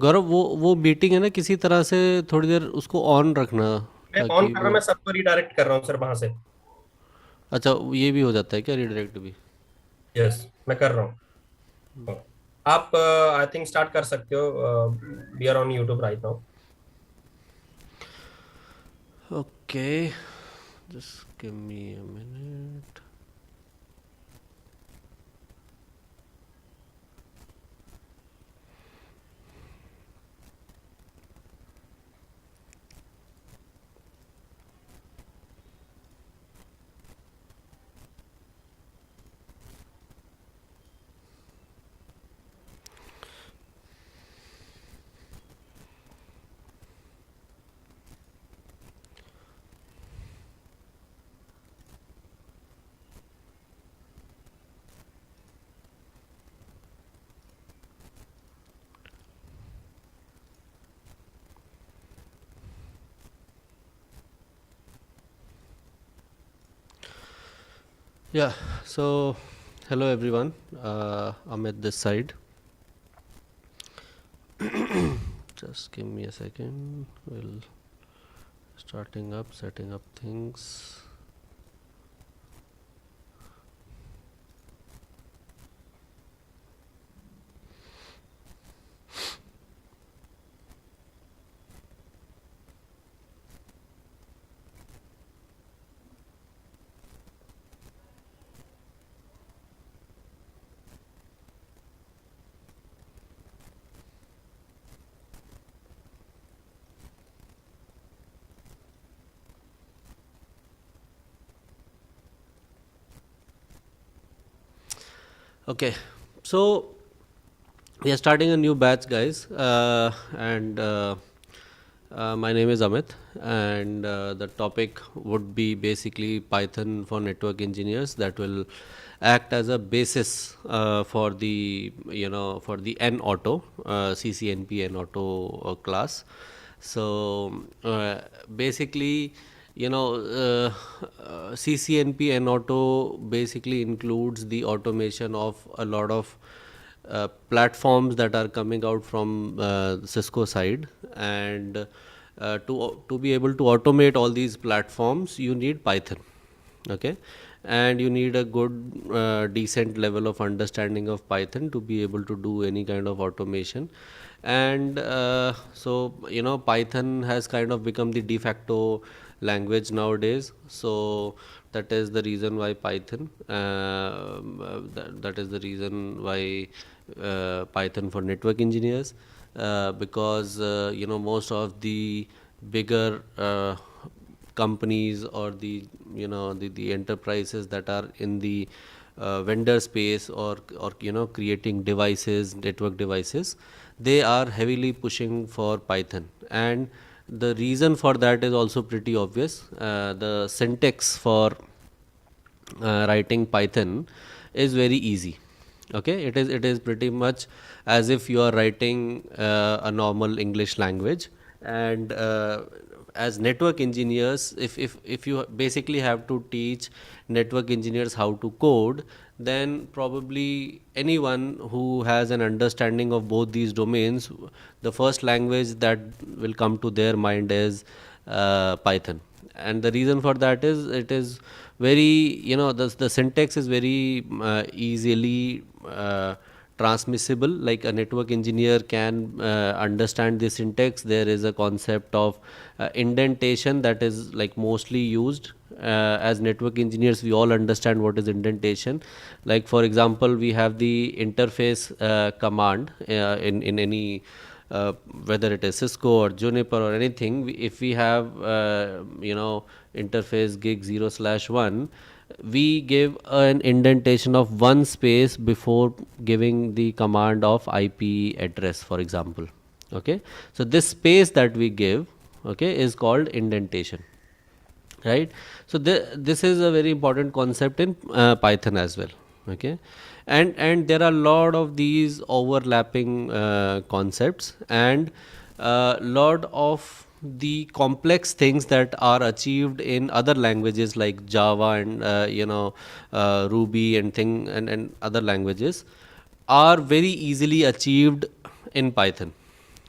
गौरव, वो मीटिंग है ना, किसी तरह से थोड़ी देर उसको ऑन रखना मैं ऑन ताकि कर रहा हूँ, वो। मैं सबको रिडायरेक्ट कर रहा हूँ सर वहां से। अच्छा, ये भी हो जाता है क्या रिडायरेक्ट भी? यस, मैं कर रहा हूँ। आप आई थिंक स्टार्ट कर सकते हो। We are on YouTube right now. Okay, just give me a minute. Yeah, so hello everyone. Amit this side. Just give me a second. We'll starting up, setting up things. Okay, so we are starting a new batch, guys, and my name is Amit, and the topic would be basically Python for network engineers. That will act as a basis for the for the ENAUTO CCNP ENAUTO class. So basically, CCNP ENAUTO basically includes the automation of a lot of platforms that are coming out from Cisco side, and to be able to automate all these platforms, you need Python. Okay, and you need a good decent level of understanding of Python to be able to do any kind of automation. And so Python has kind of become the de facto language nowadays. So that is the reason why that is the reason why Python for network engineers, because most of the bigger companies, or the enterprises that are in the vendor space, or creating devices, network devices, they are heavily pushing for Python. And the reason for that is also pretty obvious. The syntax for writing Python is very easy. Okay, it is pretty much as if you are writing a normal English language. And as network engineers, if you basically have to teach network engineers how to code, then probably anyone who has an understanding of both these domains, the first language that will come to their mind is Python. And the reason for that is, it is very, the syntax is very easily transmissible. Like a network engineer can understand the syntax. There is a concept of indentation that is like mostly used. As network engineers, we all understand what is indentation. Like for example, we have the interface command in any whether it is Cisco or Juniper or anything. If we have interface gig 0/1, we give an indentation of one space before giving the command of IP address, for example. Okay, so this space that we give, okay, is called indentation, right? So this is a very important concept in Python as well. Okay, and there are a lot of these overlapping concepts, and lot of the complex things that are achieved in other languages like Java and Ruby and other languages are very easily achieved in Python.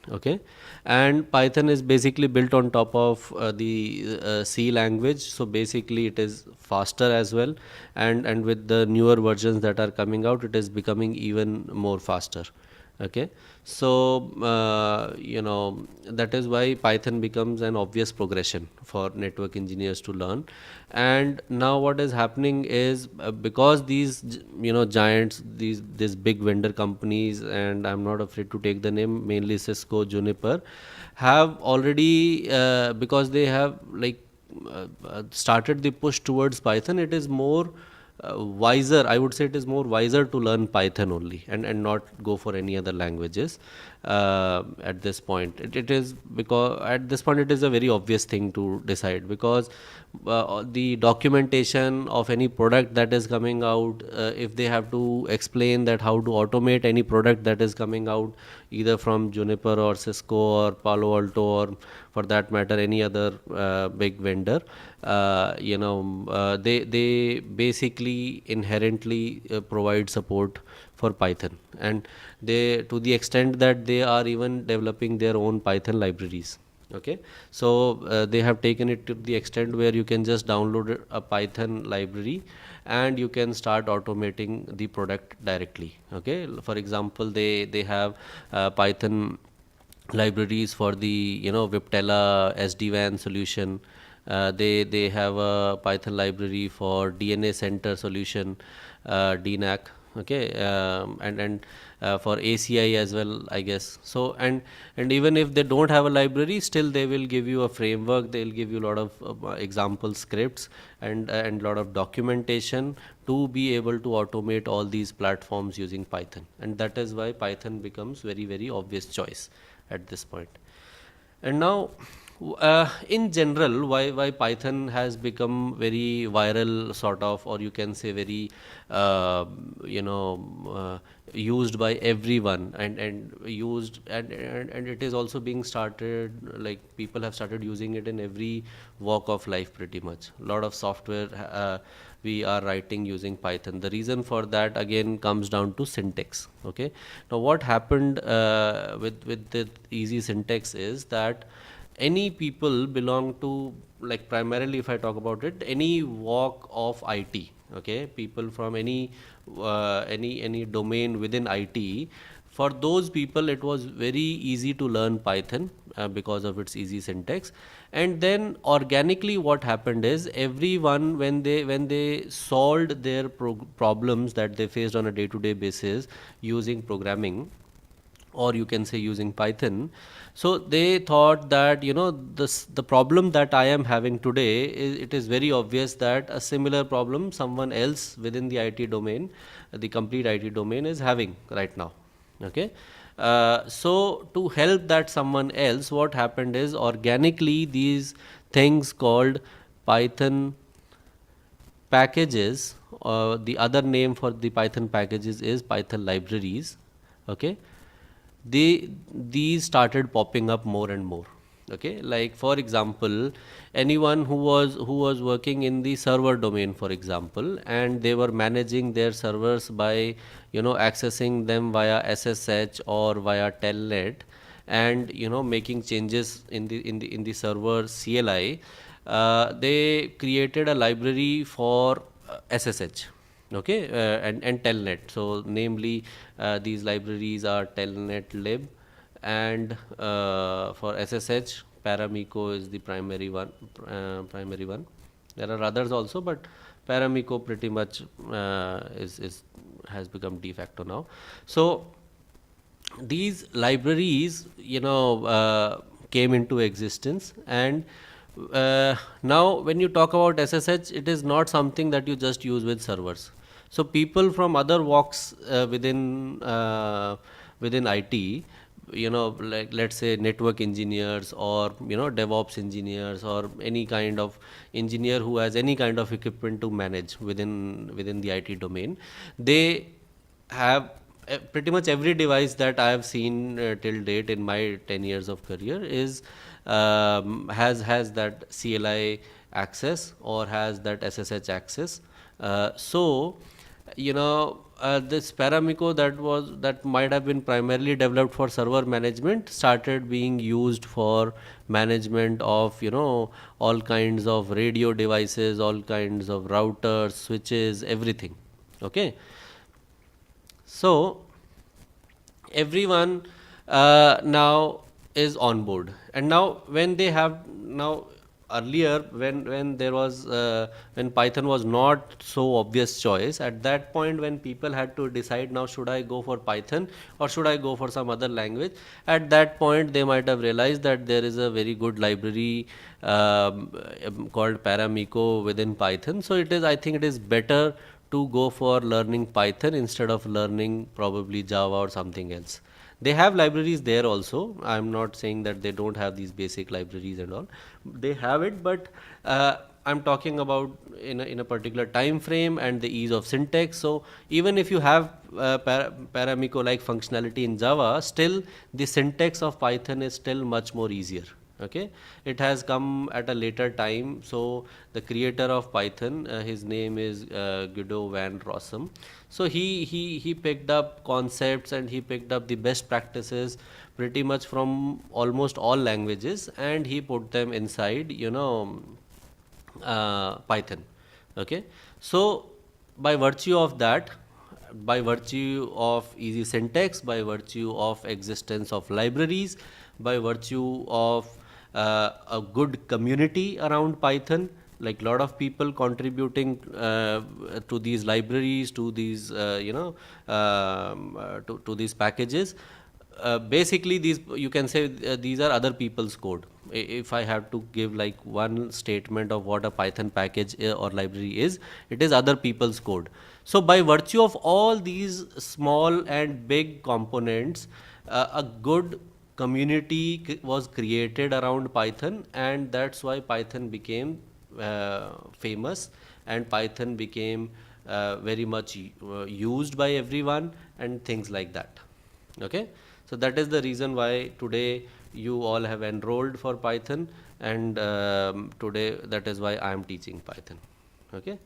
Okay, and Python is basically built on top of the C language, so basically it is faster as well, and with the newer versions that are coming out, it is becoming even more faster. Okay, so that is why Python becomes an obvious progression for network engineers to learn. And now what is happening is, because these giants, these big vendor companies, and I'm not afraid to take the name, mainly Cisco, Juniper, have already because they have started the push towards Python. It is more wiser, I would say it is more wiser to learn Python only, and not go for any other languages at this point. It is because at this point it is a very obvious thing to decide, because the documentation of any product that is coming out, if they have to explain that how to automate any product that is coming out, either from Juniper or Cisco or Palo Alto, or for that matter any other big vendor, they basically inherently provide support for Python, and they, to the extent that they are even developing their own Python libraries. Okay, so they have taken it to the extent where you can just download a Python library and you can start automating the product directly. Okay, for example, they have Python libraries for the Viptela SD-WAN solution. They have a Python library for DNA center solution, DNAC. Okay, and for ACI as well, I guess. So and even if they don't have a library, still they will give you a framework. They'll give you a lot of example scripts and lot of documentation to be able to automate all these platforms using Python. And that is why Python becomes very, very obvious choice at this point. And now, in general, why Python has become very viral, sort of, or you can say very used by everyone, and used, and it is also being started, like people have started using it in every walk of life pretty much. A lot of software we are writing using Python. The reason for that again comes down to syntax. Okay, now what happened with the easy syntax is that any people belong to, like, primarily if I talk about it, any walk of IT. Okay, people from any domain within IT, for those people it was very easy to learn Python because of its easy syntax. And then organically what happened is, everyone, when they solved their problems that they faced on a day-to-day basis using programming, or you can say using Python, so they thought that the problem that I am having today it is very obvious that a similar problem someone else within the IT domain, the complete IT domain, is having right now. Okay, so to help that someone else, what happened is, organically these things called Python packages, the other name for the Python packages is Python libraries. Okay, these started popping up more and more. Okay, like for example, anyone who was working in the server domain, for example, and they were managing their servers by accessing them via SSH or via telnet, and making changes in the server CLI, they created a library for SSH. Okay, and telnet. So namely, these libraries are telnet lib, and for SSH, Paramiko is the primary one. There are others also, but Paramiko pretty much has become de facto now. So these libraries came into existence, and now when you talk about SSH, it is not something that you just use with servers. So people from other walks within IT, like let's say network engineers, or DevOps engineers, or any kind of engineer who has any kind of equipment to manage within the IT domain, they have pretty much every device that I have seen till date in my 10 years of career is has that CLI access or has that SSH access. So this Paramiko that might have been primarily developed for server management started being used for management of all kinds of radio devices, all kinds of routers, switches, everything. Okay, so everyone now is on board, and now when they have now earlier when there was when Python was not so obvious choice, at that point when people had to decide, now should I go for Python or should I go for some other language, at that point they might have realized that there is a very good library called Paramiko within Python. So it is, I think it is better to go for learning Python instead of learning probably Java or something else. They have libraries there also. I'm not saying that they don't have these basic libraries and all. They have it, but I'm talking about in a particular time frame and the ease of syntax. So even if you have Paramiko like functionality in Java, still the syntax of Python is still much more easier. Okay, it has come at a later time. So the creator of Python, his name is 𝐊𝐢𝐳𝐬 van Rossum. So he picked up concepts and he picked up the best practices pretty much from almost all languages, and he put them inside Python. Okay, so by virtue of that, by virtue of easy syntax, by virtue of existence of libraries, by virtue of a good community around Python, like a lot of people contributing to these libraries, to these to these packages. Basically, these you can say these are other people's code. If I have to give like one statement of what a Python package or library is, it is other people's code. So by virtue of all these small and big components, a good community was created around Python, and that's why Python became famous, and Python became very much used by everyone and things like that. Okay, so that is the reason why today you all have enrolled for Python, and today that is why I am teaching Python. Okay,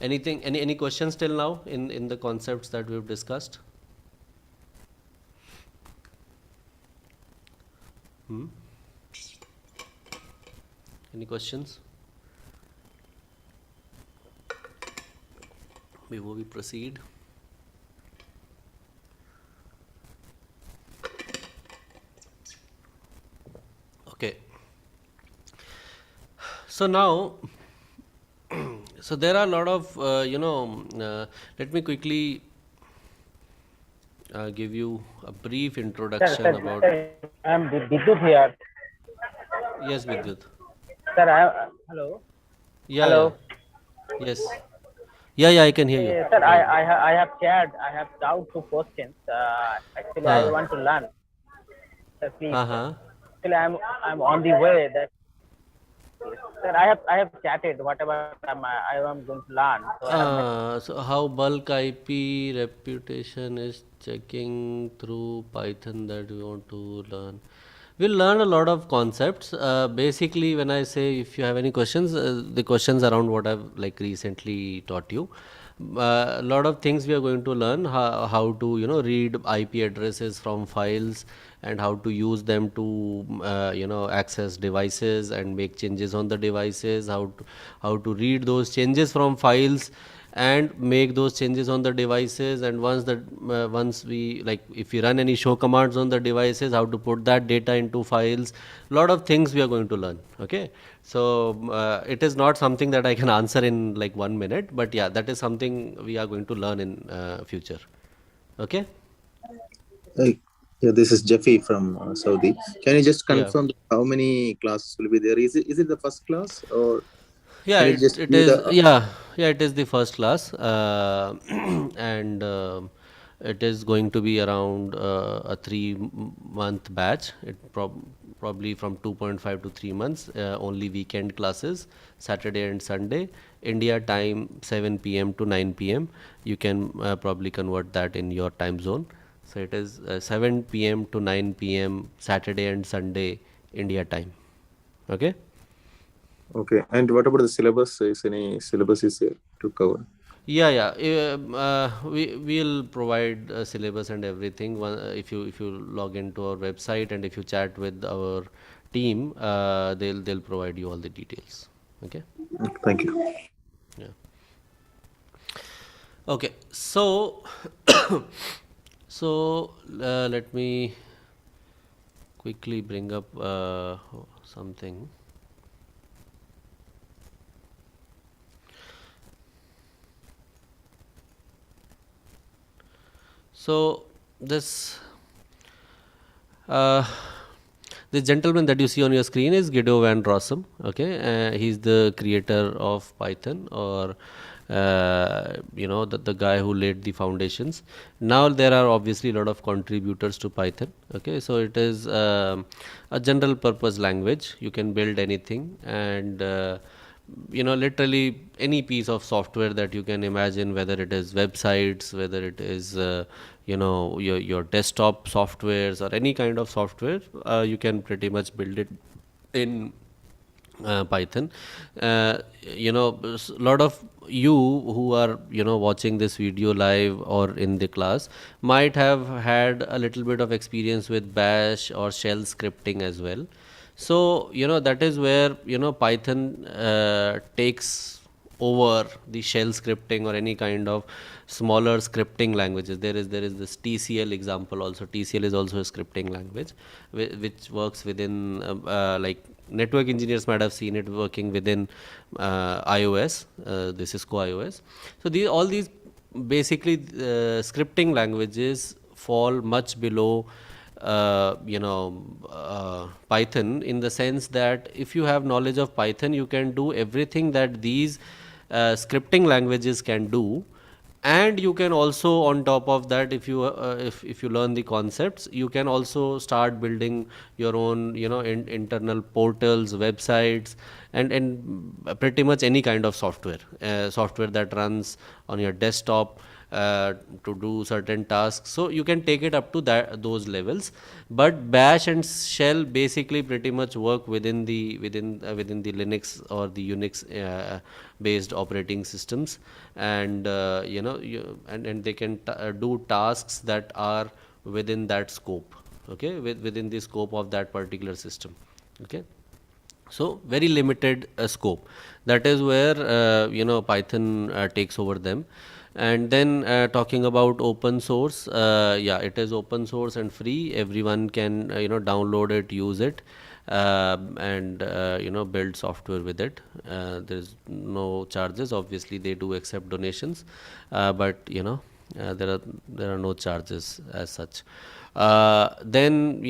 any questions till now in the concepts that we've discussed? Any questions before we proceed? Okay, so now so there are a lot of let me quickly give you a brief introduction about. I'm Vidyut here. Yes, Vidyut. Sir, hello. Yeah, Hello. yeah. Yes. Yeah, I can hear you. Sir, I have shared. I have doubt to questions. Actually, I want to learn. Sir, please. Actually, I'm on the way. That sir, I have chatted whatever I am going to learn. So how bulk IP reputation is checking through Python that we want to learn. We'll learn a lot of concepts. Basically, when I say if you have any questions, the questions around what I've like recently taught you. A lot of things we are going to learn, how to read IP addresses from files, and how to use them to access devices and make changes on the devices, how to read those changes from files and make those changes on the devices, and once we like if we run any show commands on the devices, how to put that data into files. Lot of things we are going to learn. Okay, so it is not something that I can answer in like 1 minute, but yeah, that is something we are going to learn in future. Okay. Yeah, this is Jeffy from Saudi. Can you just confirm how many classes will be there? Is it the first class or? Yeah, it is. It is the first class, and it is going to be around a 3-month batch. It probably from 2.5 to 3 months. Only weekend classes, Saturday and Sunday. India time 7 p.m. to 9 p.m. You can probably convert that in your time zone. So it is 7 p.m. to 9 p.m. Saturday and Sunday India time. Okay. Okay, and what about the syllabus? Is any syllabus is there? to cover? Yeah. We'll provide syllabus and everything. If you log into our website and if you chat with our team, they'll provide you all the details. Okay. Thank you. Yeah. Okay. So let me quickly bring up something. So this the gentleman that you see on your screen is 𝐍𝐤𝐬 van Rossum. Okay, he's the creator of Python, or the guy who laid the foundations. Now there are obviously a lot of contributors to Python. Okay, so it is a general purpose language. You can build anything, and literally any piece of software that you can imagine, whether it is websites, whether it is your desktop softwares or any kind of software, you can pretty much build it in Python. A lot of you who are watching this video live or in the class might have had a little bit of experience with bash or shell scripting as well. So that is where Python takes over the shell scripting or any kind of smaller scripting languages. There is this TCL example also. TCL is also a scripting language which works within like network engineers might have seen it working within iOS, the Cisco iOS. So all these basically scripting languages fall much below Python, in the sense that if you have knowledge of Python, you can do everything that these scripting languages can do. And you can also, on top of that, if you learn the concepts, you can also start building your own internal portals, websites, and pretty much any kind of software that runs on your desktop to do certain tasks. So you can take it up to those levels. But bash and shell basically pretty much work within the Linux or the Unix based operating systems, and and they can do tasks that are within that scope. Okay, within the scope of that particular system. Okay, so very limited scope. That is where Python takes over them. And then talking about open source, it is open source and free. Everyone can download it, use it, and build software with it. There's no charges. Obviously they do accept donations, but there are no charges as such. Then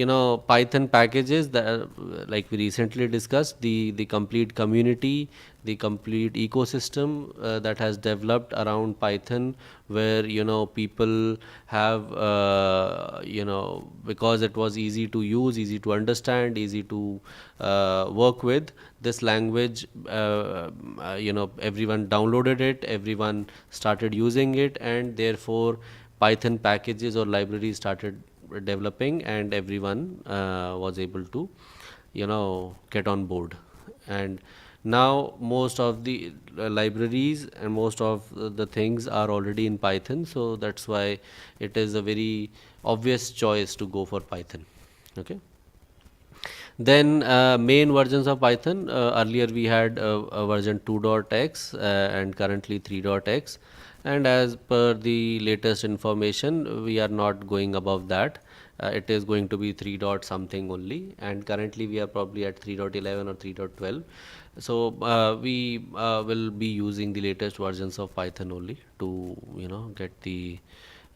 Python packages that like we recently discussed, the complete community, the complete ecosystem that has developed around Python, where people have because it was easy to use, easy to understand, easy to work with this language, everyone downloaded it, everyone started using it, and therefore Python packages or libraries started developing, and everyone was able to get on board. And now most of the libraries and most of the things are already in Python, so that's why it is a very obvious choice to go for Python. Okay. Then main versions of Python, earlier we had a version 2.x and currently 3.x, and as per the latest information, we are not going above that. It is going to be 3. something only, and currently we are probably at 3.11 or 3.12. So we will be using the latest versions of Python only to get the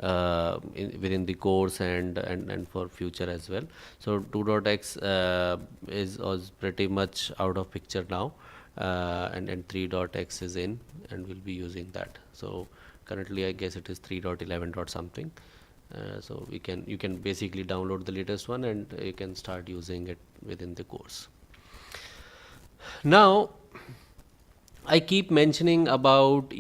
within the course and for future as well. So 2.x was pretty much out of picture now, and 3.x is in, and we'll be using that. So currently I guess it is 3.11 something. So you can basically download the latest one and you can start using it within the course. Now I keep mentioning about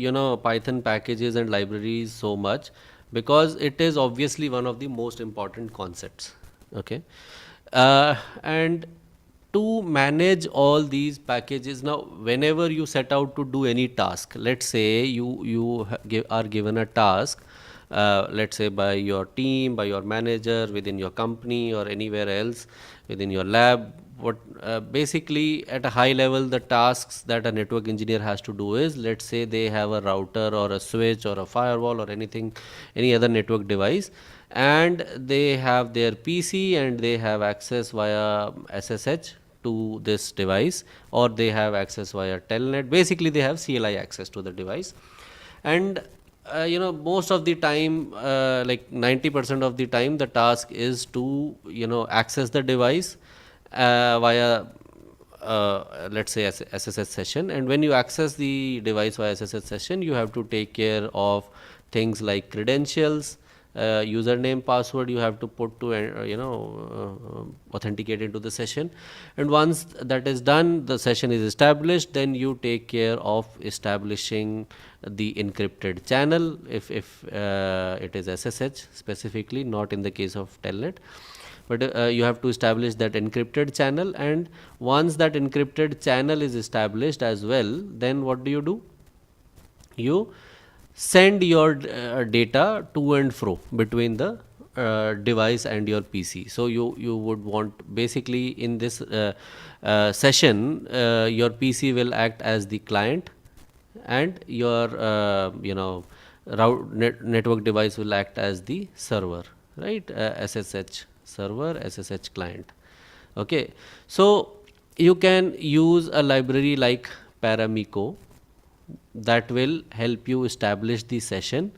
Python packages and libraries so much because it is obviously one of the most important concepts. Okay, and to manage all these packages. Now, whenever you set out to do any task, let's say you are given a task, let's say by your team, by your manager, within your company or anywhere else, within your lab. What basically at a high level, the tasks that a network engineer has to do is, let's say they have a router or a switch or a firewall or anything, any other network device, and they have their PC and they have access via SSH to this device, or they have access via telnet. Basically they have CLI access to the device, and most of the time, like 90% of the time, the task is to access the device via let's say SSH session. And when you access the device via SSH session, you have to take care of things like credentials, username, password you have to put to authenticate into the session. And once that is done, the session is established, then you take care of establishing the encrypted channel, if it is SSH specifically, not in the case of telnet. But you have to establish that encrypted channel, and once that encrypted channel is established as well, then what do? You send your data to and fro between the device and your PC. So you would want, basically in this session, your PC will act as the client, and your network device will act as the server, right? SSH server, SSH client. Okay, so you can use a library like Paramiko that will help you establish the session,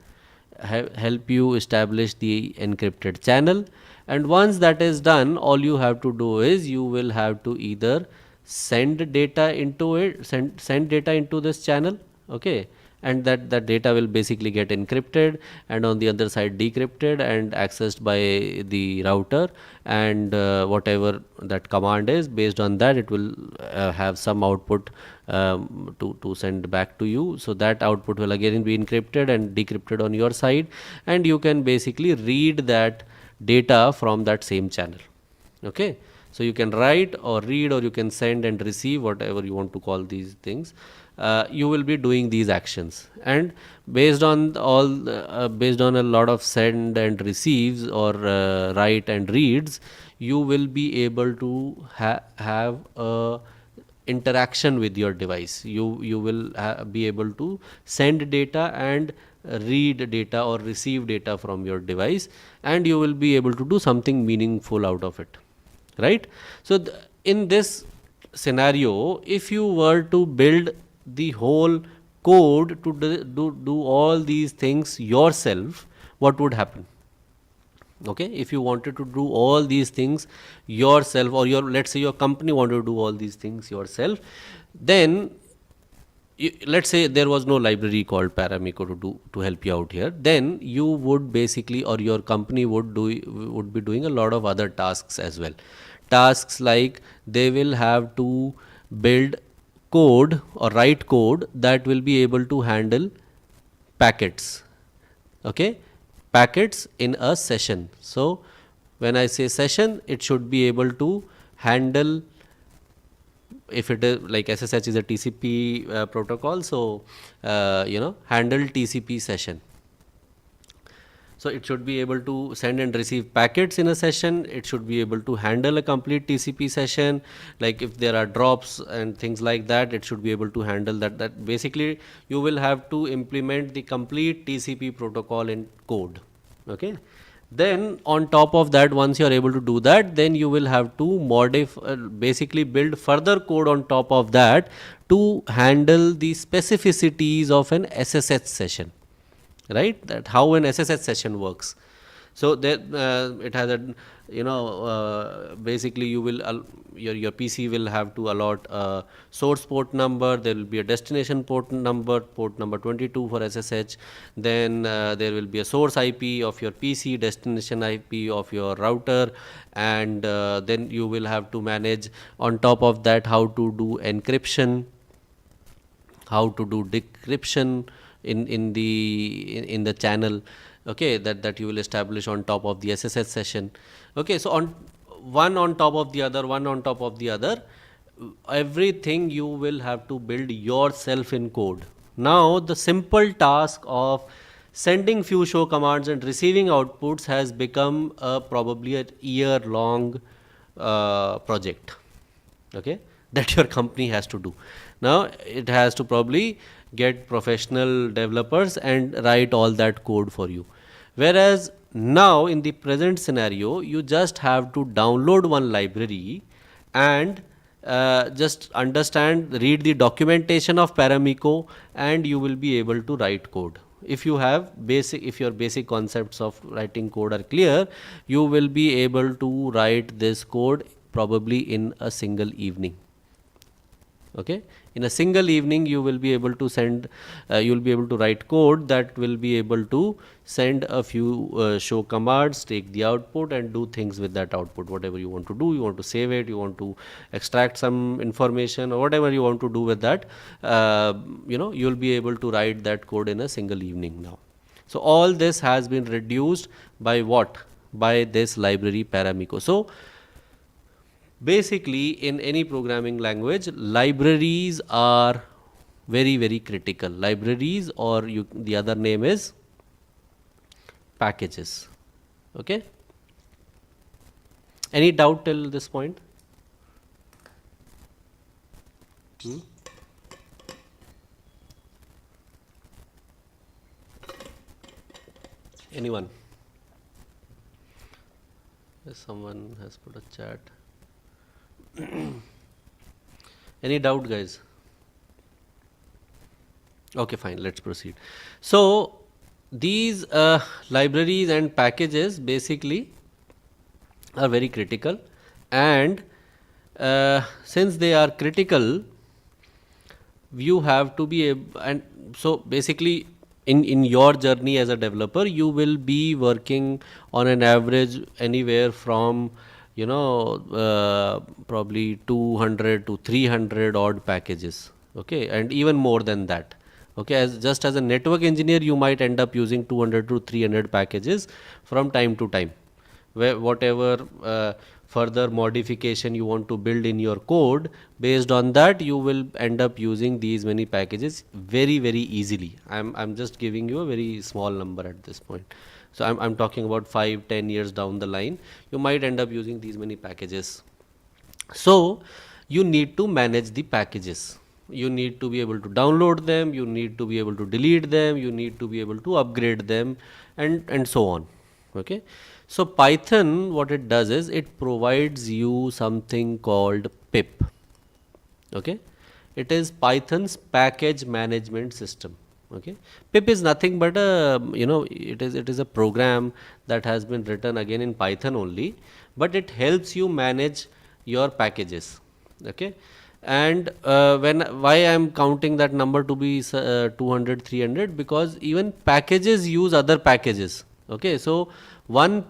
help you establish the encrypted channel. And once that is done, all you have to do is you will have to either send data into it, send data into this channel, okay, and that data will basically get encrypted, and on the other side decrypted and accessed by the router, and whatever that command is, based on that it will have some output to send back to you. So that output will again be encrypted and decrypted on your side, and you can basically read that data from that same channel. Okay, so you can write or read, or you can send and receive, whatever you want to call these things. You will be doing these actions, and based on based on a lot of send and receives, or write and reads, you will be able to have a interaction with your device. You will be able to send data and read data or receive data from your device, and you will be able to do something meaningful out of it, right? So in this scenario, if you were to build the whole code to do all these things yourself, what would happen? Okay, if you wanted to do all these things yourself, or let's say your company wanted to do all these things yourself, then let's say there was no library called Paramiko to help you out here, then you would basically, or your company would be doing a lot of other tasks as well. Tasks like they will have to build code or write code that will be able to handle packets. Okay, packets in a session. So when I say session, it should be able to handle, if it is like SSH is a TCP protocol, so handle TCP session. So it should be able to send and receive packets in a session. It should be able to handle a complete TCP session. Like if there are drops and things like that, it should be able to handle that. That basically you will have to implement the complete TCP protocol in code. Okay. Then on top of that, once you are able to do that, then you will have to modify, basically build further code on top of that to handle the specificities of an SSH session. Right, that how an SSH session works. So that it has a basically you will your PC will have to allot a source port number. There will be a destination port number 22 for SSH. Then there will be a source IP of your PC, destination IP of your router, and then you will have to manage on top of that how to do encryption, how to do decryption in the channel, okay, that you will establish on top of the SSH session. Okay, so one on top of the other, one on top of the other. Everything you will have to build yourself in code. Now the simple task of sending few show commands and receiving outputs has become probably a year-long project, okay, that your company has to do. Now it has to probably get professional developers and write all that code for you. Whereas now in the present scenario, you just have to download one library and just understand, read the documentation of Paramiko, and you will be able to write code. If you have if your basic concepts of writing code are clear, you will be able to write this code probably in a single evening. Okay, in a single evening you will be able to send, you will be able to write code that will be able to send a few show commands, take the output and do things with that output. Whatever you want to do, you want to save it, you want to extract some information, or whatever you want to do with that, you know, you will be able to write that code in a single evening now. So all this has been reduced by what? By this library Paramiko. So basically, in any programming language, libraries are very, very critical. Libraries, or the other name is packages. Okay. Any doubt till this point? Anyone? Yes, someone has put a chat. Any doubt, guys? Okay, fine, let's proceed. So these libraries and packages basically are very critical, and since they are critical, you have to be able, and so basically in your journey as a developer, you will be working on an average anywhere from, you know, probably 200 to 300 odd packages, okay, and even more than that. Okay, as just as a network engineer, you might end up using 200 to 300 packages from time to time, where whatever further modification you want to build in your code, based on that you will end up using these many packages very, very easily. I'm just giving you a very small number at this point. So I'm talking about 5-10 years down the line, you might end up using these many packages. So you need to manage the packages. You need to be able to download them, you need to be able to delete them, you need to be able to upgrade them, and so on. Okay. So Python, what it does is it provides you something called pip. Okay. It is Python's package management system. Okay. Pip is nothing but a, you know, it is a program that has been written again in Python only, but it helps you manage your packages. Okay. And why I am counting that number to be 200, 300, because even packages use other packages. Okay. So one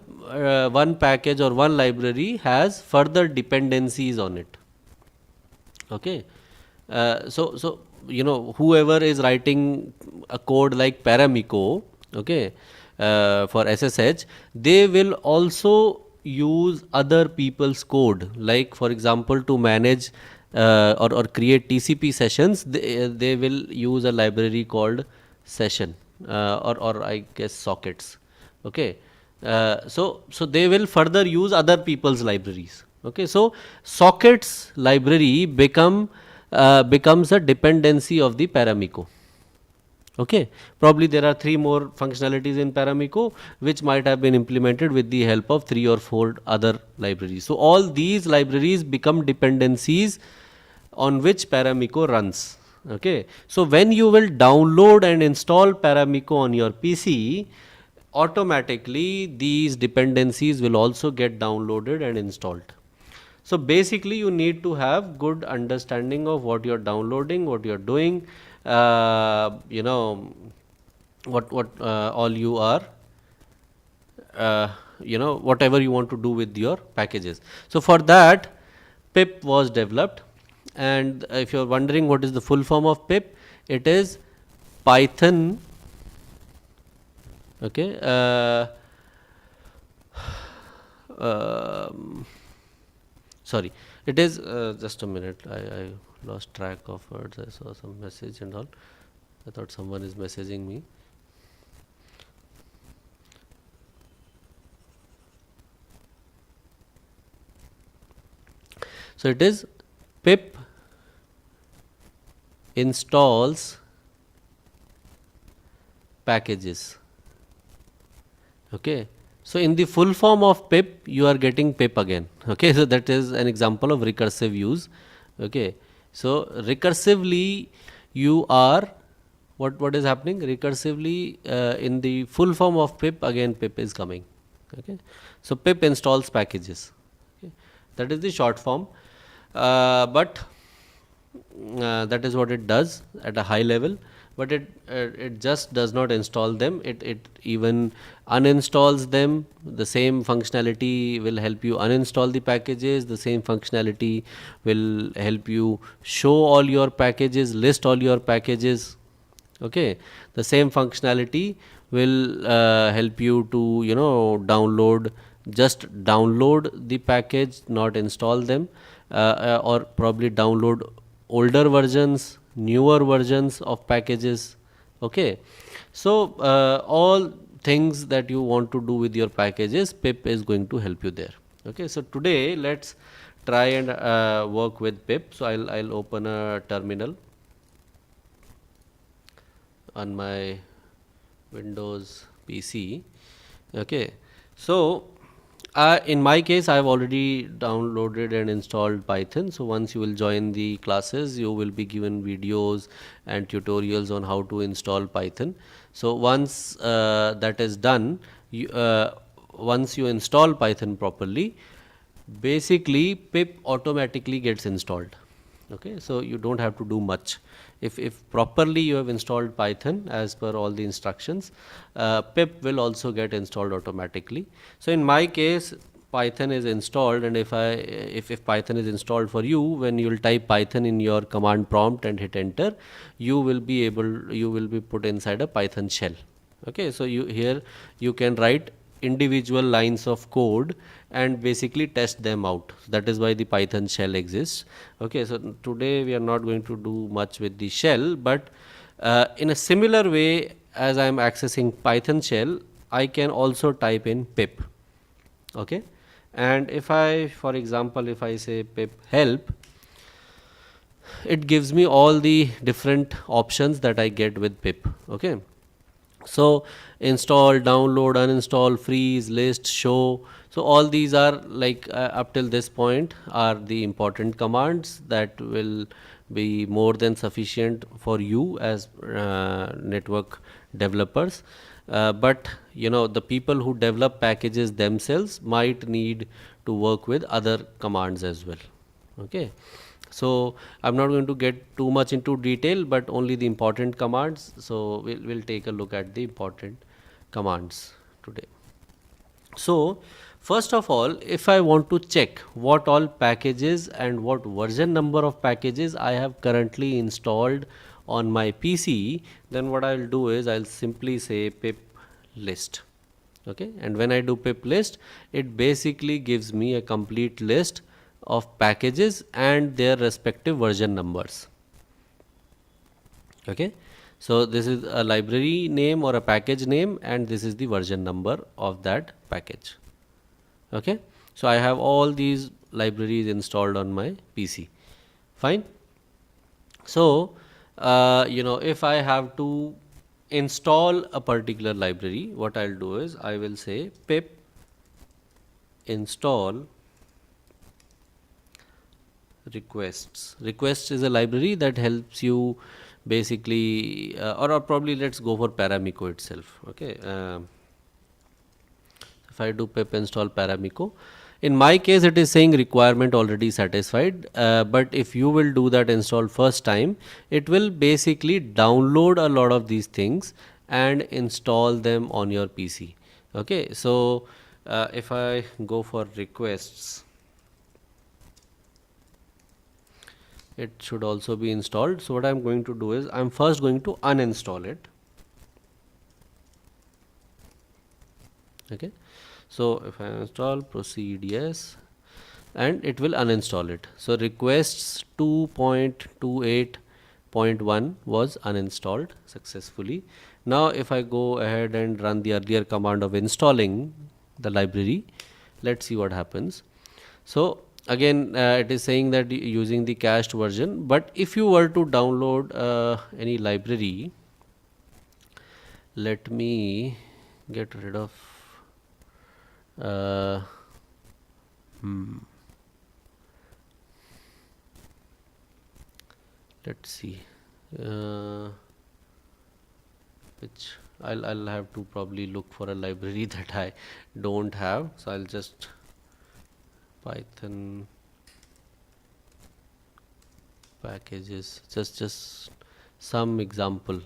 package or one library has further dependencies on it. Okay. So you know, whoever is writing a code like Paramiko, okay, for SSH, they will also use other people's code, like for example to manage or create TCP sessions. They will use a library called session or I guess sockets. Okay. So they will further use other people's libraries. Okay. So sockets library becomes a dependency of the Paramiko. Okay. Probably there are 3 more functionalities in Paramiko which might have been implemented with the help of 3 or 4 other libraries. So all these libraries become dependencies on which Paramiko runs. Okay. So when you will download and install Paramiko on your PC, automatically these dependencies will also get downloaded and installed. So basically you need to have good understanding of what you're downloading, what you're doing, you know, what all you are, you know, whatever you want to do with your packages. So for that, pip was developed. And if you're wondering what is the full form of pip, it is Python, okay, sorry, it is just a minute, I lost track of words. I saw some message and all. I thought someone is messaging me. So it is pip installs packages. Okay, so in the full form of pip you are getting pip again. Okay, so that is an example of recursive use. Okay, so recursively you are what is happening recursively in the full form of pip, again pip is coming. Okay, so pip installs packages. Okay, that is the short form, but that is what it does at a high level, but it just does not install them, it even uninstalls them. The same functionality will help you uninstall the packages, the same functionality will help you show all your packages, list all your packages. Okay, the same functionality will help you to download, just download the package, not install them, or probably download older versions, newer versions of packages. Okay, so all things that you want to do with your packages, pip is going to help you there. Okay, so today let's try and work with pip. So I'll open a terminal on my Windows PC. Okay, so in my case I have already downloaded and installed Python. So once you will join the classes, you will be given videos and tutorials on how to install Python. So once that is done, once you install Python properly, basically pip automatically gets installed. Okay, so you don't have to do much. If properly you have installed Python as per all the instructions, pip will also get installed automatically. So in my case Python is installed, and if Python is installed for you, when you will type Python in your command prompt and hit enter, you will be put inside a Python shell. Okay, so here you can write individual lines of code and basically test them out. That is why the Python shell exists. Okay, so today we are not going to do much with the shell, but in a similar way as I am accessing Python shell, I can also type in pip. Okay, and if I, for example, if I say pip help, it gives me all the different options that I get with pip. Okay, so install, download, uninstall, freeze, list, show. So all these are like up till this point are the important commands that will be more than sufficient for you as network developers. But the people who develop packages themselves might need to work with other commands as well. Okay, so I'm not going to get too much into detail, but only the important commands. So we'll take a look at the important commands today. So first of all, if I want to check what all packages and what version number of packages I have currently installed on my PC, then what I'll do is I'll simply say pip list. Okay, and when I do pip list, it basically gives me a complete list of packages and their respective version numbers. Okay, so this is a library name or a package name, and this is the version number of that package. Okay, so I have all these libraries installed on my PC. Fine. So if I have to install a particular library, what I'll do is I will say pip install requests. Requests is a library that helps you basically or probably let's go for Paramiko itself. Okay, if I do pip install Paramiko, in my case it is saying requirement already satisfied, but if you will do that install first time, it will basically download a lot of these things and install them on your PC. Okay, so if I go for requests, it should also be installed. So what I'm going to do is I'm first going to uninstall it. Okay, so if I install, proceed, yes. and it will uninstall it. So requests 2.28.1 was uninstalled successfully. Now if I go ahead and run the earlier command of installing the library, let's see what happens. So again it is saying that using the cached version, but if you were to download any library, let me get rid of let's see which I'll have to probably look for a library that I don't have. So I'll just Python packages, just some example.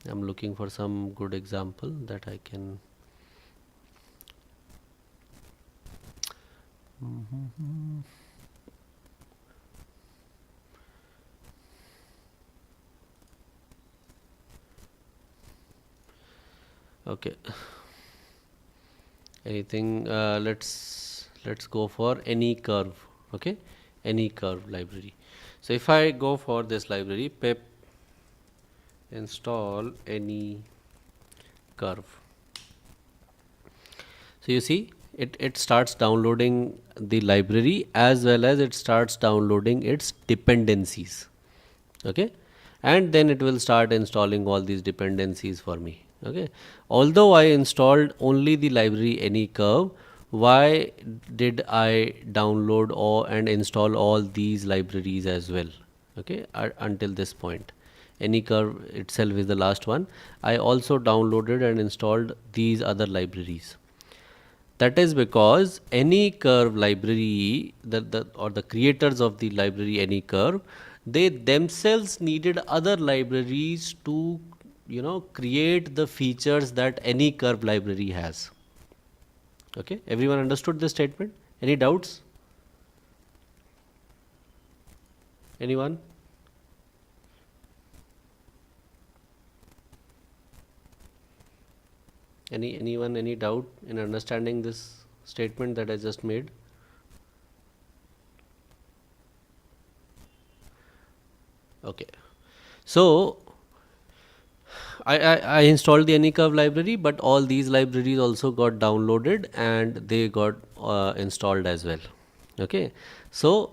I'm looking for some good example that I can okay, anything, let's go for any curve. Okay, any curve library. So if I go for this library, pip install any curve, so you see it starts downloading the library as well as it starts downloading its dependencies. Okay, and then it will start installing all these dependencies for me. Okay, although I installed only the library any curve, why did I download and install all these libraries as well? Okay, until this point, any curve itself is the last one. I also downloaded and installed these other libraries. That is because any curve library, or the creators of the library any curve, they themselves needed other libraries to create the features that any curve library has. Okay, everyone understood this statement? Any doubts? Anyone? Anyone, any doubt in understanding this statement that I just made? Okay, so I installed the AnyCurve library, but all these libraries also got downloaded and they got installed as well. Okay, so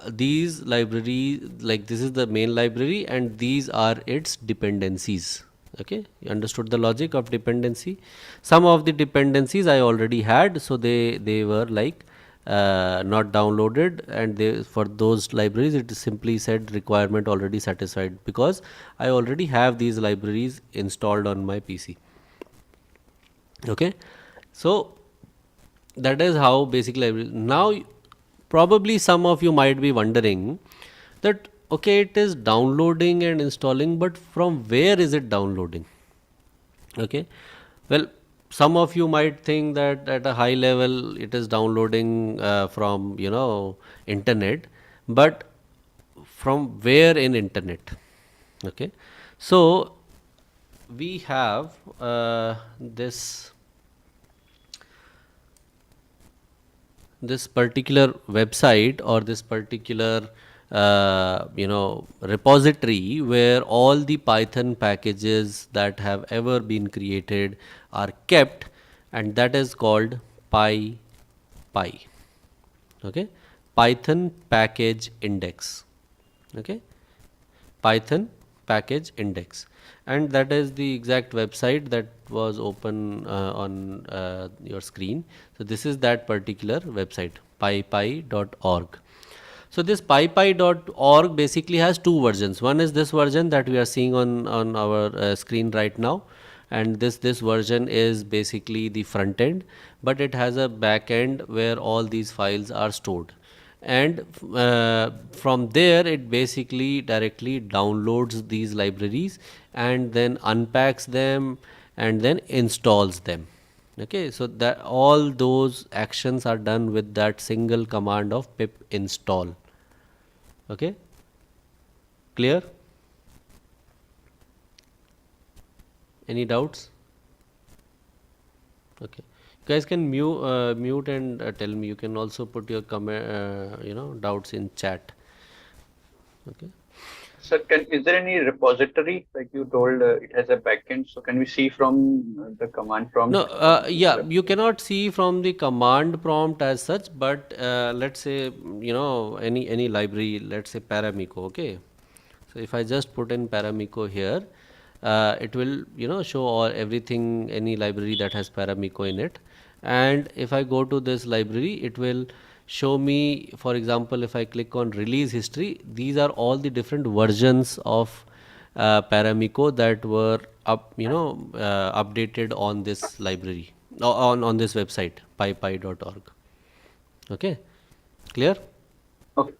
these libraries, like this is the main library and these are its dependencies. Okay, you understood the logic of dependency. Some of the dependencies I already had, so they were like not downloaded, and for those libraries it simply said requirement already satisfied, because I already have these libraries installed on my PC. Okay, so that is how basic library. Now probably some of you might be wondering that okay, it is downloading and installing, but from where is it downloading? Okay, well, some of you might think that at a high level it is downloading from internet, but from where in internet? Okay, so we have this particular website or this particular repository where all the Python packages that have ever been created are kept, and that is called PyPI. Okay, Python package index. Okay, Python package index, and that is the exact website that was open on your screen. So this is that particular website, pypi.org. So this pypi.org basically has two versions. One is this version that we are seeing on our screen right now, and this version is basically the front end, but it has a back end where all these files are stored, and from there it basically directly downloads these libraries and then unpacks them and then installs them. Okay, so that all those actions are done with that single command of pip install. Okay, clear? Any doubts? Okay, you guys can mute and tell me. You can also put your doubts in chat. Okay. Sir, is there any repository, like you told, it has a backend? So can we see from the command prompt? No, yeah, you cannot see from the command prompt as such, but let's say, any library, let's say Paramiko, okay. So if I just put in Paramiko here, it will, show everything, any library that has Paramiko in it. And if I go to this library, it will show me, for example, if I click on release history, these are all the different versions of Paramiko that were updated on this library, on this website, pypi.org. Okay, clear? Okay.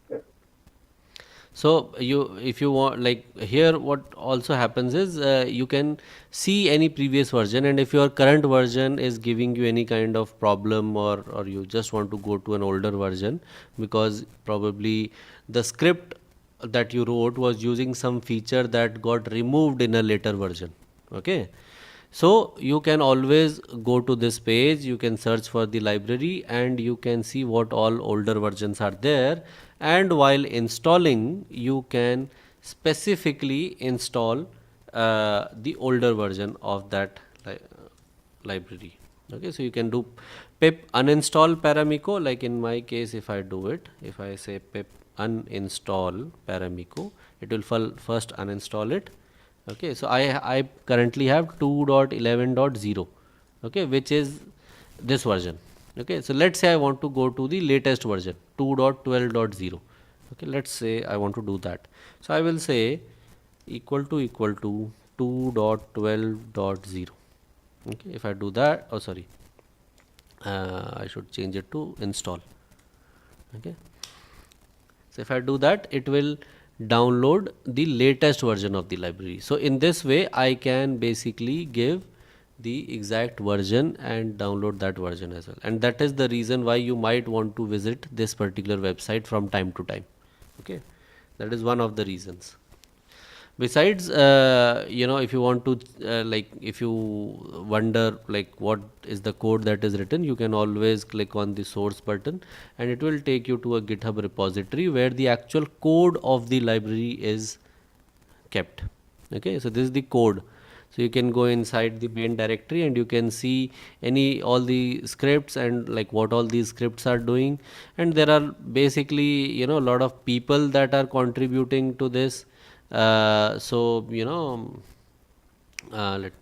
So if you want, like here, what also happens is you can see any previous version, and if your current version is giving you any kind of problem, or you just want to go to an older version because probably the script that you wrote was using some feature that got removed in a later version. Okay. So you can always go to this page, you can search for the library, and you can see what all older versions are there. And while installing, you can specifically install the older version of that library. Okay, so you can do pip uninstall Paramiko, like in my case, if I do it, if I say pip uninstall Paramiko, it will first uninstall it. Okay, so I currently have 2.11.0, okay, which is this version. Okay, so let's say I want to go to the latest version, 2.12.0. okay, let's say I want to do that. So I will say equal to 2.12.0. okay, if I do that, oh sorry, I should change it to install. Okay, so if I do that, it will download the latest version of the library. So in this way, I can basically give the exact version and download that version as well. And that is the reason why you might want to visit this particular website from time to time. Okay, that is one of the reasons. Besides, if you want to, if you wonder like what is the code that is written, you can always click on the source button, and it will take you to a GitHub repository where the actual code of the library is kept. Okay, so this is the code. So you can go inside the main directory and you can see all the scripts and like what all these scripts are doing. And there are basically, a lot of people that are contributing to this. Let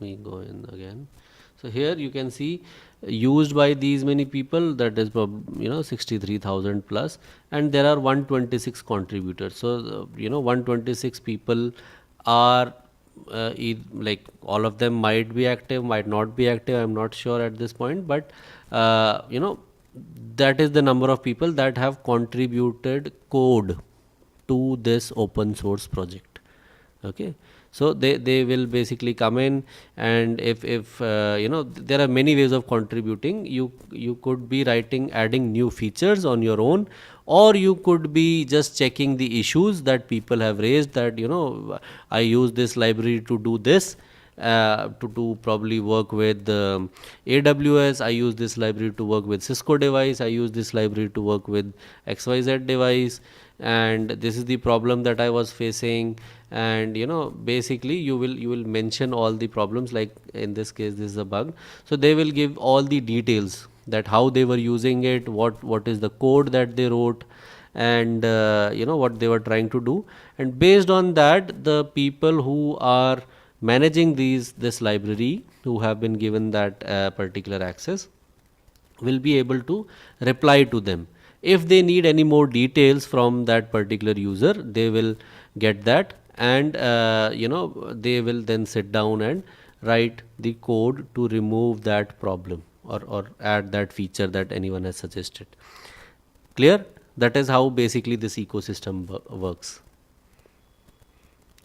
me go in again. So here you can see used by these many people, that is 63,000 plus, and there are 126 contributors. So 126 people are like all of them might be active, might not be active, I'm not sure at this point, but that is the number of people that have contributed code to this open source project. Okay, so they will basically come in, and if there are many ways of contributing. You could be adding new features on your own, or you could be just checking the issues that people have raised, that I use this library to do this, to probably work with AWS. I use this library to work with Cisco device. I use this library to work with XYZ device, and this is the problem that I was facing. And basically you will mention all the problems, like in this case this is a bug. So they will give all the details, that how they were using it, what is the code that they wrote, and what they were trying to do. And based on that, the people who are managing this library, who have been given that particular access, will be able to reply to them. If they need any more details from that particular user, they will get that, and they will then sit down and write the code to remove that problem, or add that feature that anyone has suggested. Clear? That is how basically this ecosystem works.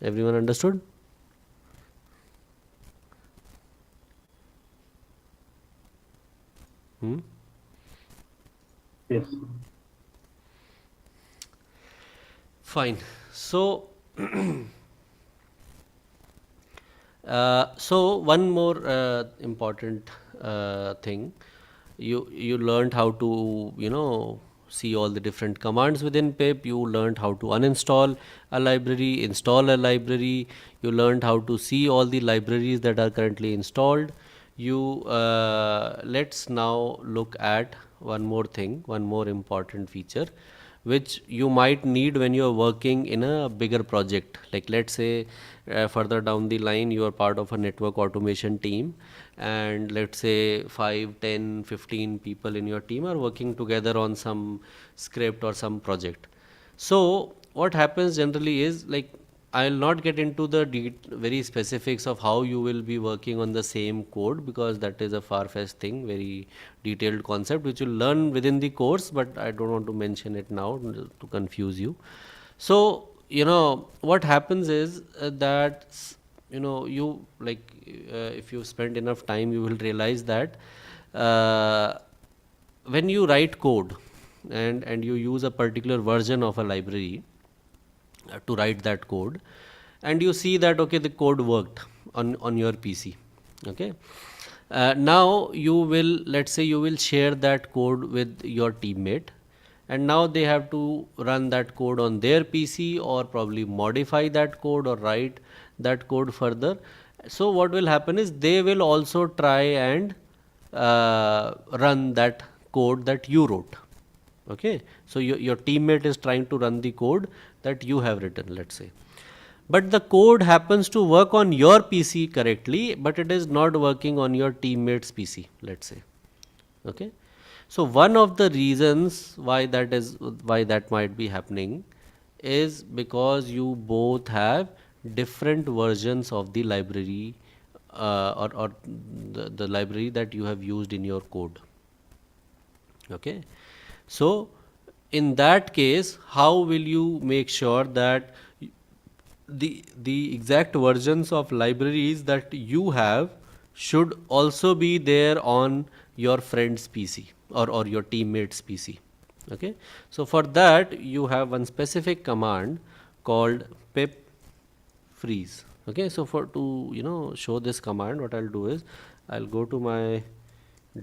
Everyone understood? Yes. Fine. So so one more important thing. you learned how to, see all the different commands within pip. You learned how to uninstall a library, install a library. You learned how to see all the libraries that are currently installed. Let's now look at one more thing, one more important feature, which you might need when you are working in a bigger project. Like let's say further down the line you are part of a network automation team, and let's say 5, 10, 15 people in your team are working together on some script or some project. So what happens generally is, like, I'll not get into the very specifics of how you will be working on the same code, because that is a far-fetched thing, very detailed concept which you'll learn within the course, but I don't want to mention it now to confuse you. So, what happens is that, you like, if you spend enough time, you will realize that when you write code and you use a particular version of a library to write that code, and you see that okay, the code worked on your PC. Okay, now let's say you will share that code with your teammate, and now they have to run that code on their PC, or probably modify that code or write that code further. So what will happen is they will also try and run that code that you wrote. Okay, so your teammate is trying to run the code that you have written, let's say, but the code happens to work on your PC correctly, but it is not working on your teammate's PC, let's say. Okay, so one of the reasons why that might be happening is because you both have different versions of the library, or the library that you have used in your code. Okay, so in that case, how will you make sure that the exact versions of libraries that you have should also be there on your friend's PC or your teammate's PC? Okay, so for that you have one specific command called pip freeze. Okay, so to show this command, what I'll do is I'll go to my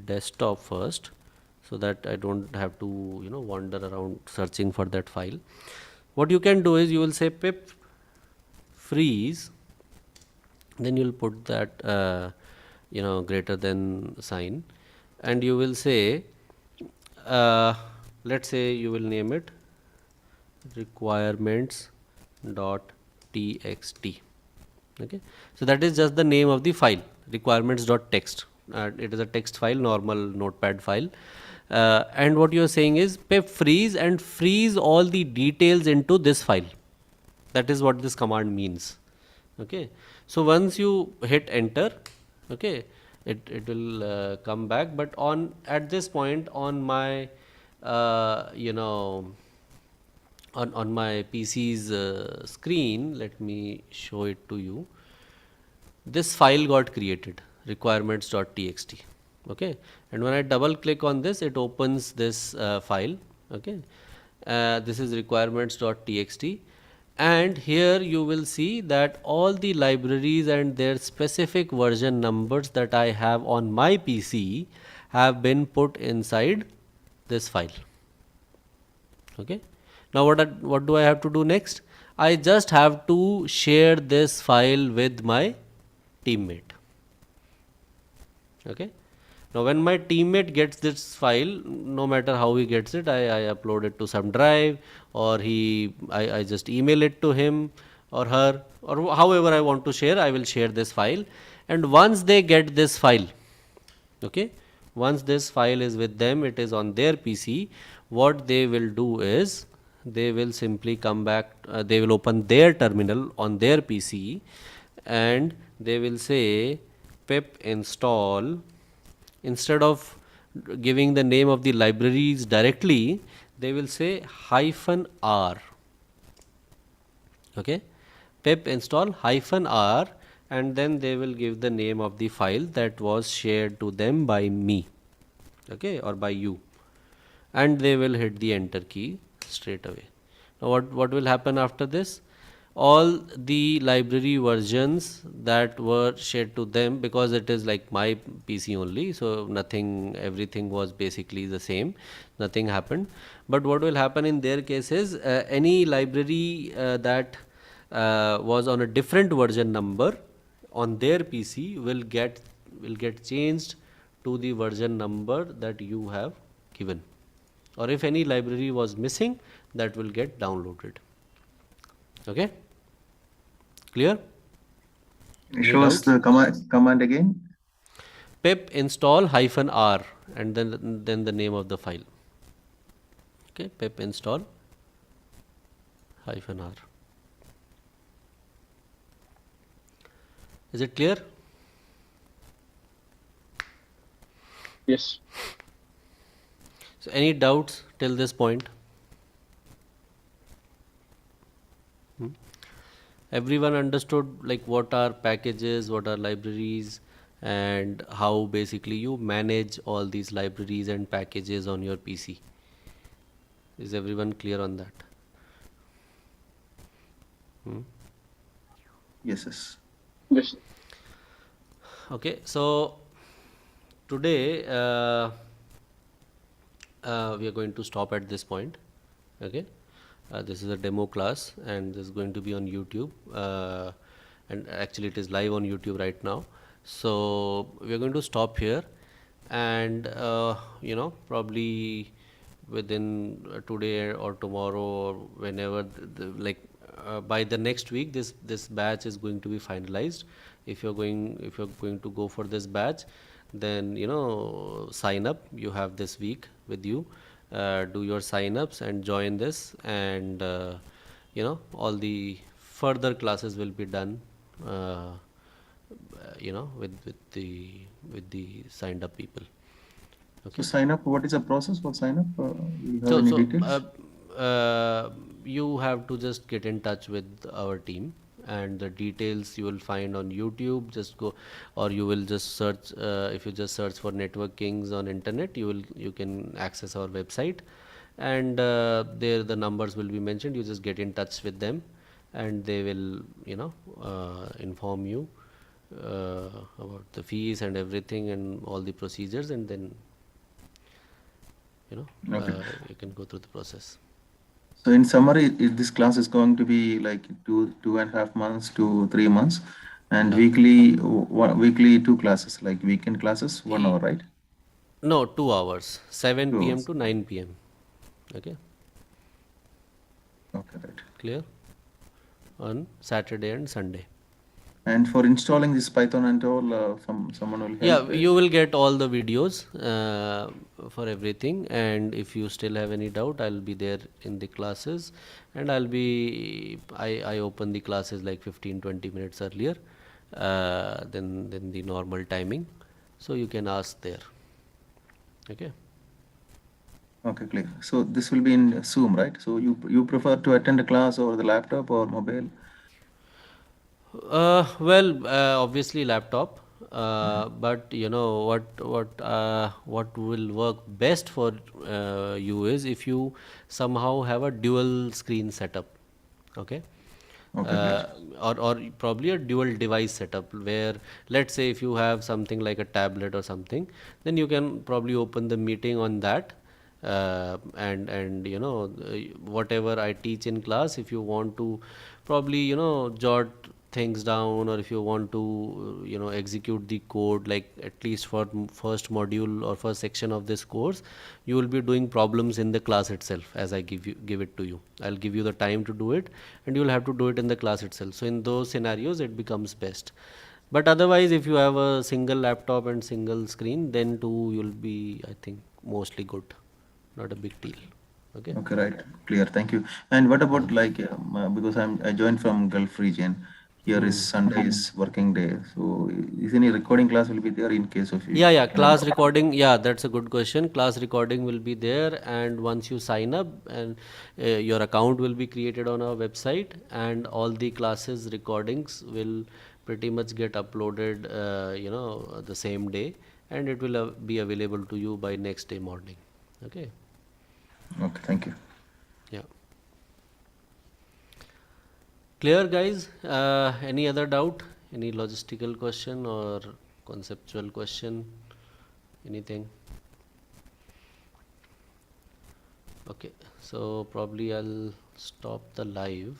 desktop first, so that I don't have to wander around searching for that file. What you can do is you will say pip freeze, then you'll put that greater than sign, and you will say let's say you will name it requirements.txt. Okay, so that is just the name of the file, requirements.txt. It is a text file, normal notepad file. And what you are saying is pip freeze and freeze all the details into this file. That is what this command means. Okay, so once you hit enter, okay, it will come back, but at this point on my on my PC's screen, let me show it to you. This file got created, requirements.txt. Okay, and when I double click on this, it opens this file. Okay, this is requirements.txt, and here you will see that all the libraries and their specific version numbers that I have on my PC have been put inside this file. Okay, now what do I have to do next? I just have to share this file with my teammate. Okay, now when my teammate gets this file, no matter how he gets it, I upload it to some drive, or I just email it to him or her, or however I want to share, I will share this file. And once they get this file, okay, once this file is with them, it is on their PC, what they will do is they will simply come back, they will open their terminal on their PC, and they will say pip install. Instead of giving the name of the libraries directly, they will say -r. Okay, pip install -r, and then they will give the name of the file that was shared to them by me, okay, or by you, and they will hit the enter key straight away. Now what will happen after this? all the library versions that were shared to them, because it is like my PC only, so nothing, everything was basically the same, nothing happened. But what will happen in their case is any library that was on a different version number on their PC will get changed to the version number that you have given, or if any library was missing, that will get downloaded. Okay, clear? Show us the command again. Pip install -r and then the name of the file. Okay, pip install -r. Is it clear? Yes. So any doubts till this point? Everyone understood like what are packages, what are libraries, and how basically you manage all these libraries and packages on your PC. Is everyone clear on that? Yes, yes. Yes. Okay, so today we are going to stop at this point. Okay, this is a demo class and this is going to be on YouTube, and actually it is live on YouTube right now. So we are going to stop here, and you know, probably within today or tomorrow or whenever by the next week this batch is going to be finalized. If you're going to go for this batch, then you know, sign up. You have this week with you, do your sign ups and join this, and you know, all the further classes will be done you know, with the signed up people. Okay. So sign up, what is the process for sign up? You have any details? You have to just get in touch with our team, and the details you will find on YouTube. Just go, or you will just search, if you just search for Network Kings on internet, you can access our website, and there the numbers will be mentioned. You just get in touch with them, and they will, you know, inform you about the fees and everything and all the procedures, and then you know, Okay. you can go through the process. So in summary, this class is going to be like 2.5 months to 3 months, and weekly 2 classes, like weekend classes, 1 hour, right? No, 2 hours, 7 2 p.m. hours. to 9 p.m. Okay. Okay, right. Clear? On Saturday and Sunday. And for installing this Python and all, someone will help. Yeah, you will get all the videos for everything, and if you still have any doubt, I'll be there in the classes, and I open the classes like 15-20 minutes earlier than the normal timing, so you can ask there. Okay. Okay, clear. So this will be in Zoom, right? So you prefer to attend a class over the laptop or mobile? Well, obviously laptop, but you know what will work best for you is if you somehow have a dual screen setup. Okay. Okay, Or probably a dual device setup, where let's say if you have something like a tablet or something, then you can probably open the meeting on that, and you know, whatever I teach in class, if you want to probably, you know, jot things down, or if you want to you know, execute the code, like at least for first module or first section of this course, you will be doing problems in the class itself. As I give it to you, I'll give you the time to do it, and you'll have to do it in the class itself. So in those scenarios it becomes best. But otherwise, if you have a single laptop and single screen, then too you'll be, I think, mostly good. Not a big deal. Okay. Okay, right. Clear. Thank you. And what about like because I joined from Gulf region. Here is Sunday is working day. So is any recording class will be there in case of you? Yeah, class recording. Yeah, that's a good question. Class recording will be there, and once you sign up, and your account will be created on our website, and all the classes recordings will pretty much get uploaded, you know, the same day, and it will be available to you by next day morning. Okay. Okay, thank you. Yeah. Clear, guys? Any other doubt? Any logistical question or conceptual question? Anything? Okay, so probably I'll stop the live.